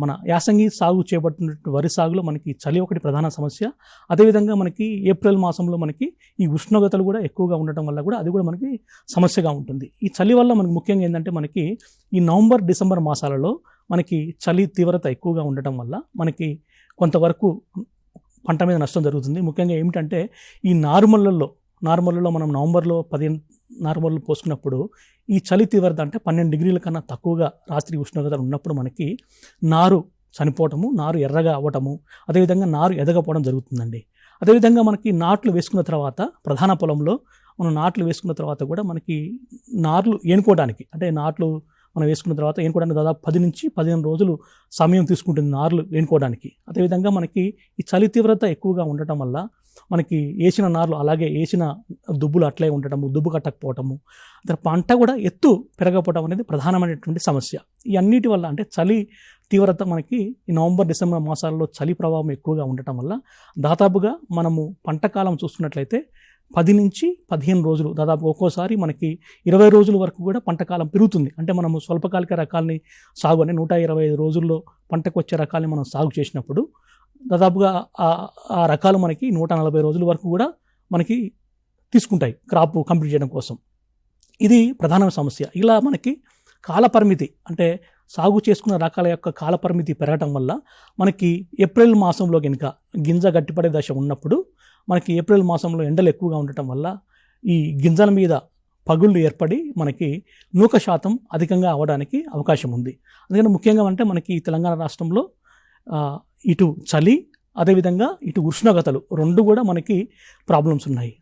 మన యాసంగి సాగు చేపట్టినటువంటి వరి సాగులో మనకి చలి ఒకటి ప్రధాన సమస్య. అదేవిధంగా మనకి ఏప్రిల్ మాసంలో మనకి ఈ ఉష్ణోగ్రతలు కూడా ఎక్కువగా ఉండటం వల్ల కూడా అది కూడా మనకి సమస్యగా ఉంటుంది. ఈ చలి వల్ల మనకి ముఖ్యంగా ఏంటంటే మనకి ఈ నవంబర్ డిసెంబర్ మాసాలలో మనకి చలి తీవ్రత ఎక్కువగా ఉండటం వల్ల మనకి కొంతవరకు పంట మీద నష్టం జరుగుతుంది. ముఖ్యంగా ఏమిటంటే ఈ నార్మల్లో మనం నవంబర్లో 15 నార్మల్లో పోసుకున్నప్పుడు ఈ చలి తీవ్రత అంటే 12 డిగ్రీల కన్నా తక్కువగా రాత్రి ఉష్ణోగ్రతలు ఉన్నప్పుడు మనకి నారు చనిపోవటము, నారు ఎర్రగా అవ్వటము, అదేవిధంగా నారు ఎదగపోవడం జరుగుతుందండి. అదేవిధంగా మనకి నాట్లు వేసుకున్న తర్వాత ప్రధాన పొలంలో మనం నాట్లు వేసుకున్న తర్వాత కూడా మనకి నార్లు ఏనుకోవడానికి అంటే నాట్లు మనం వేసుకున్న తర్వాత ఏనుకోవడానికి దాదాపు 10 నుంచి 15 రోజులు సమయం తీసుకుంటుంది నార్లు ఏనుకోవడానికి. అదేవిధంగా మనకి ఈ చలి తీవ్రత ఎక్కువగా ఉండటం వల్ల మనకి వేసిన నార్లు అలాగే వేసిన దుబ్బులు అట్లే ఉండటము, దుబ్బు కట్టకపోవటము, పంట కూడా ఎత్తు పెరగకపోవడం అనేది ప్రధానమైనటువంటి సమస్య. ఈ అన్నిటి వల్ల అంటే చలి తీవ్రత మనకి ఈ నవంబర్ డిసెంబర్ మాసాల్లో చలి ప్రభావం ఎక్కువగా ఉండటం వల్ల దాదాపుగా మనము పంట కాలం చూసుకున్నట్లయితే 10 నుంచి 15 రోజులు, దాదాపు ఒక్కోసారి మనకి 20 రోజుల వరకు కూడా పంట కాలం పెరుగుతుంది. అంటే మనము స్వల్పకాలిక రకాలని సాగు అని 125 రోజుల్లో పంటకు వచ్చే రకాలని మనం సాగు చేసినప్పుడు దాదాపుగా ఆ రకాలు మనకి 140 రోజుల వరకు కూడా మనకి తీసుకుంటాయి క్రాప్ కంప్లీట్ చేయడం కోసం. ఇది ప్రధాన సమస్య. ఇలా మనకి కాలపరిమితి అంటే సాగు చేసుకున్న రకాల యొక్క కాలపరిమితి పెరగటం వల్ల మనకి ఏప్రిల్ మాసంలో కనుక గింజ గట్టిపడే దశ ఉన్నప్పుడు మనకి ఏప్రిల్ మాసంలో ఎండలు ఎక్కువగా ఉండటం వల్ల ఈ గింజల మీద పగుళ్ళు ఏర్పడి మనకి నూక శాతం అధికంగా అవ్వడానికి అవకాశం ఉంది. అందుకని ముఖ్యంగా అంటే మనకి తెలంగాణ రాష్ట్రంలో ఇటు చలి అదేవిధంగా ఇటు ఉష్ణోగ్రతలు రెండు కూడా మనకి ప్రాబ్లమ్స్ ఉన్నాయి.